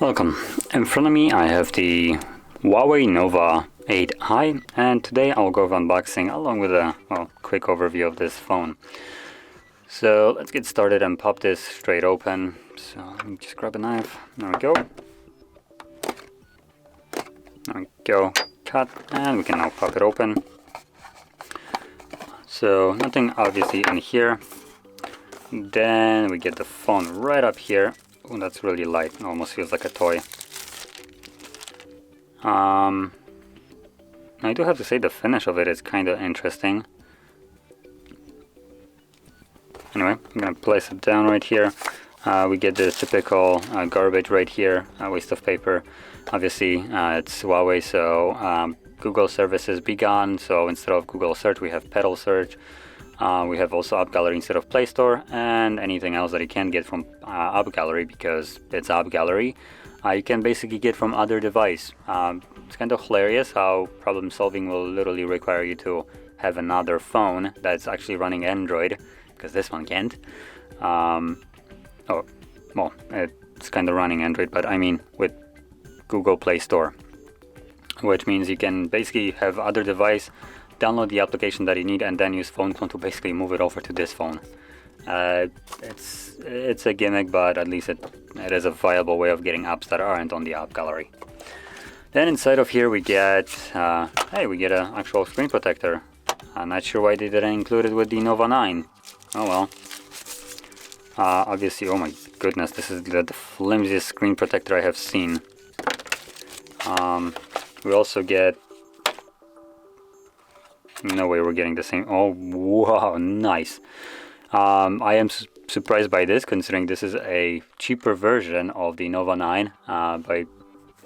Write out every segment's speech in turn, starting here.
Welcome. In front of me I have the HUAWEI Nova 8i, and today I'll go over unboxing along with a quick overview of this phone. So let's get started and pop this straight open. So let me just grab a knife. There we go. There we go. Cut, and we can now pop it open. So nothing obviously in here. Then we get the phone right up here. Oh, that's really light. It almost feels like a toy. I do have to say the finish of it is kind of interesting. Anyway, I'm gonna place it down right here. We get the typical garbage right here, waste of paper. Obviously, it's Huawei, so Google services be gone. So instead of Google search, we have pedal search. We have also App Gallery instead of Play Store, and anything else that you can't get from App Gallery because it's App Gallery, you can basically get from other device. It's kind of hilarious how problem solving will literally require you to have another phone that's actually running Android, because this one can't. Oh, well, it's kind of running Android, but I mean with Google Play Store, which means you can basically have other device, download the application that you need, and then use phone clone to basically move it over to this phone. It's a gimmick, but at least it is a viable way of getting apps that aren't on the App Gallery. Then inside of here we get, we get an actual screen protector. I'm not sure why they didn't include it with the Nova 9. Oh well. Obviously, oh my goodness, this is the flimsiest screen protector I have seen. We also get, no way we're getting the same. Oh wow, nice. I am surprised by this, considering this is a cheaper version of the Nova 9 by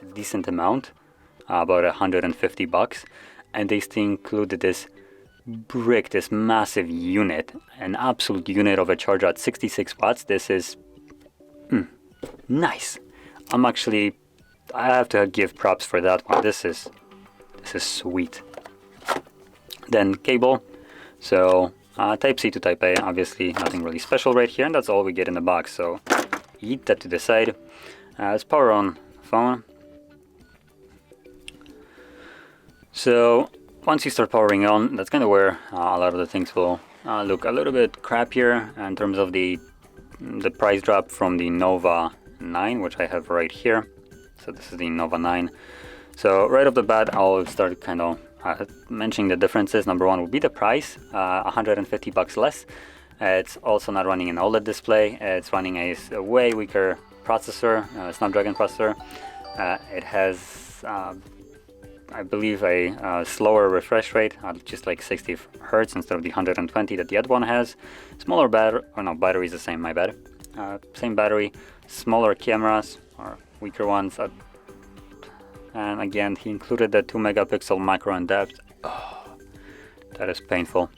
a decent amount, about $150, and they still included this brick, this massive unit, an absolute unit of a charger at 66 watts. This is nice. I have to give props for that one. This is sweet. Then cable, so type C to type A, obviously nothing really special right here, and that's all we get in the box, so eat that to the side. It's power on phone. So once you start powering on, that's kind of where a lot of the things will look a little bit crappier in terms of the price drop from the Nova 9, which I have right here. So this is the Nova 9. So right off the bat, I'll start kind of mentioning the differences. Number one would be the price, $150 less. It's also not running an OLED display. It's running a way weaker processor, Snapdragon processor. It has, I believe, a slower refresh rate, just like 60 Hertz instead of the 120 that the other one has. Smaller battery, battery is the same, my bad. Same battery, smaller cameras, or weaker ones. And again, he included the 2 megapixel macro in depth. Oh, that is painful.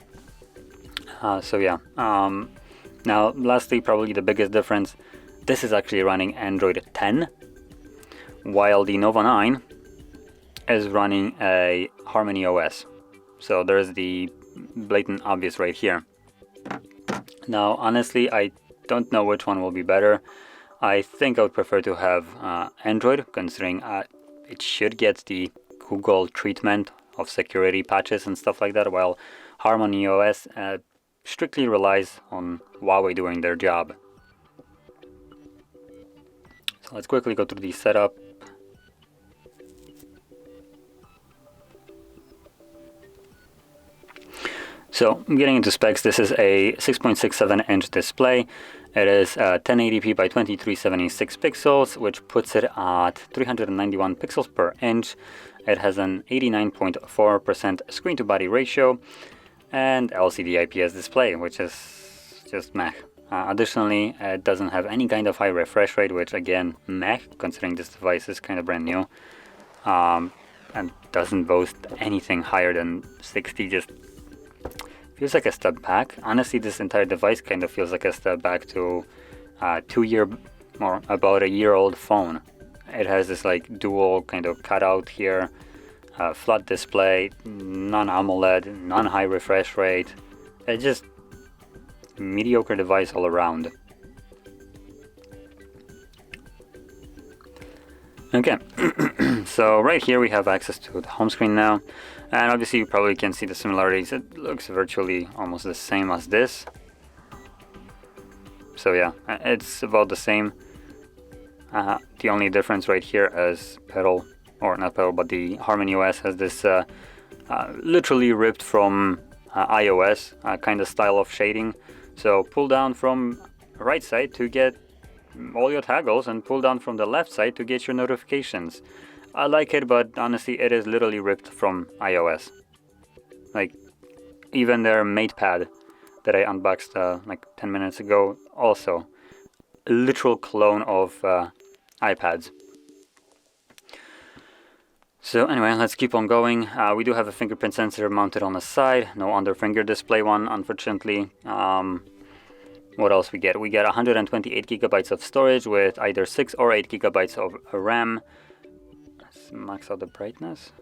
So yeah. Now, lastly, probably the biggest difference. This is actually running Android 10, while the Nova 9 is running a Harmony OS. So there's the blatant obvious right here. Now, honestly, I don't know which one will be better. I think I would prefer to have Android, considering it should get the Google treatment of security patches and stuff like that, while Harmony OS strictly relies on Huawei doing their job. So let's quickly go through the setup. So getting into specs, this is a 6.67 inch display. It is 1080p by 2376 pixels, which puts it at 391 pixels per inch. It has an 89.4% screen to body ratio and LCD IPS display, which is just meh. Additionally, it doesn't have any kind of high refresh rate, which again, meh, considering this device is kind of brand new, and doesn't boast anything higher than 60. Just feels like a step back. Honestly, this entire device kind of feels like a step back to about a year old phone. It has this like dual kind of cutout here, flat display, non-AMOLED, non-high refresh rate. It's just mediocre device all around. Okay, so right here we have access to the home screen now, and obviously you probably can see the similarities. It looks virtually almost the same as this. So yeah, it's about the same. The only difference right here is pedal, or not pedal, but the Harmony OS has this literally ripped from iOS kind of style of shading. So pull down from right side to get all your toggles, and pull down from the left side to get your notifications. I like it, but honestly it is literally ripped from iOS. Like even their MatePad that I unboxed like 10 minutes ago, also a literal clone of iPads. So anyway, let's keep on going. We do have a fingerprint sensor mounted on the side, no under finger display one, unfortunately. What else we get? We get 128 gigabytes of storage with either 6 or 8 gigabytes of RAM. Let's max out the brightness.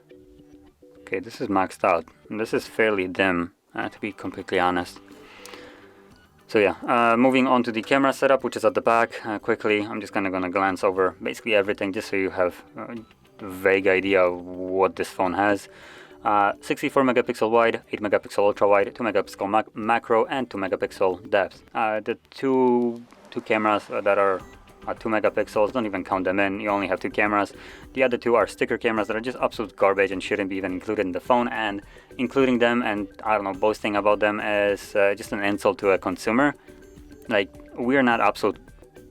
Okay, this is maxed out. This is fairly dim, to be completely honest. So yeah, moving on to the camera setup, which is at the back. Quickly, I'm just gonna glance over basically everything, just so you have a vague idea of what this phone has. 64 megapixel wide, 8 megapixel ultra wide, 2 megapixel macro, and 2 megapixel depth. The two cameras that are 2 megapixels, don't even count them in, you only have 2 cameras. The other 2 are sticker cameras that are just absolute garbage and shouldn't be even included in the phone, and including them and, I don't know, boasting about them is just an insult to a consumer. Like, we're not absolute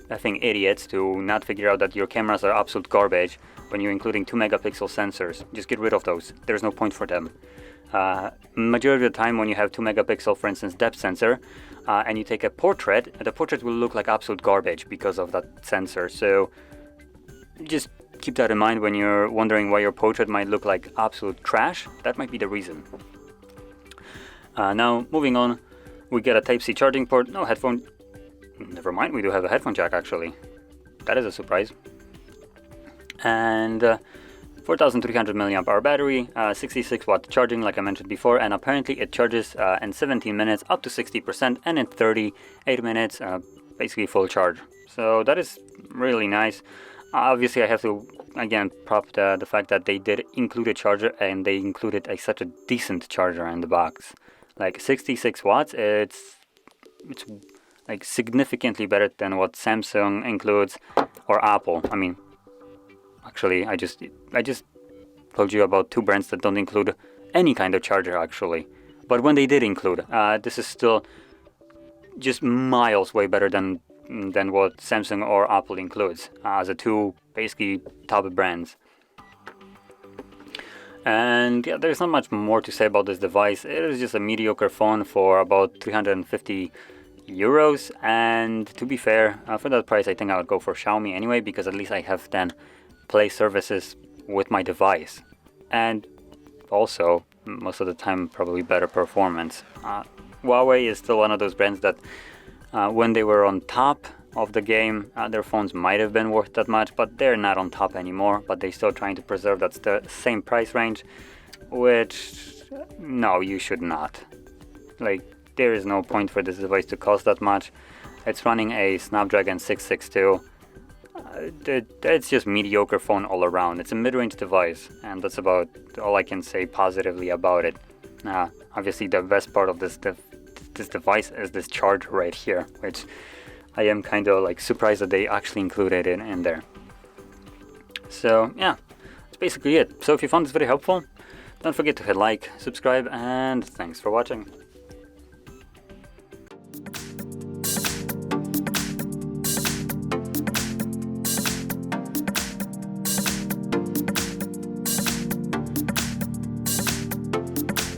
effing idiots to not figure out that your cameras are absolute garbage when you're including 2 megapixel sensors. Just get rid of those. There's no point for them. Majority of the time when you have 2 megapixel, for instance, depth sensor, and you take a portrait, the portrait will look like absolute garbage because of that sensor. So just keep that in mind when you're wondering why your portrait might look like absolute trash. That might be the reason. Now, moving on, we get a Type-C charging port, no headphone. Never mind, we do have a headphone jack actually. That is a surprise. And 4,300 milliamp hour battery, 66 watt charging like I mentioned before, and apparently it charges in 17 minutes up to 60%, and in 38 minutes basically full charge. So that is really nice. Obviously I have to again prop the fact that they did include a charger, and they included such a decent charger in the box. Like 66 watts, it's like significantly better than what Samsung includes, or Apple. I mean, actually, I just told you about 2 brands that don't include any kind of charger actually. But when they did include, this is still just miles way better than what Samsung or Apple includes as the 2 basically top brands. And yeah, there's not much more to say about this device. It is just a mediocre phone for about 350 euros, and to be fair, for that price I think I would go for Xiaomi anyway, because at least I have then Play services with my device, and also most of the time probably better performance. Huawei is still one of those brands that when they were on top of the game, their phones might have been worth that much, but they're not on top anymore. But they're still trying to preserve that same price range, which no, you should not. Like, there is no point for this device to cost that much. It's running a Snapdragon 662. It's just mediocre phone all around. It's a mid-range device, and that's about all I can say positively about it. Obviously the best part of this device is this charger right here, which I am kind of like surprised that they actually included it in there. So yeah, that's basically it. So if you found this video helpful, don't forget to hit like, subscribe, and thanks for watching.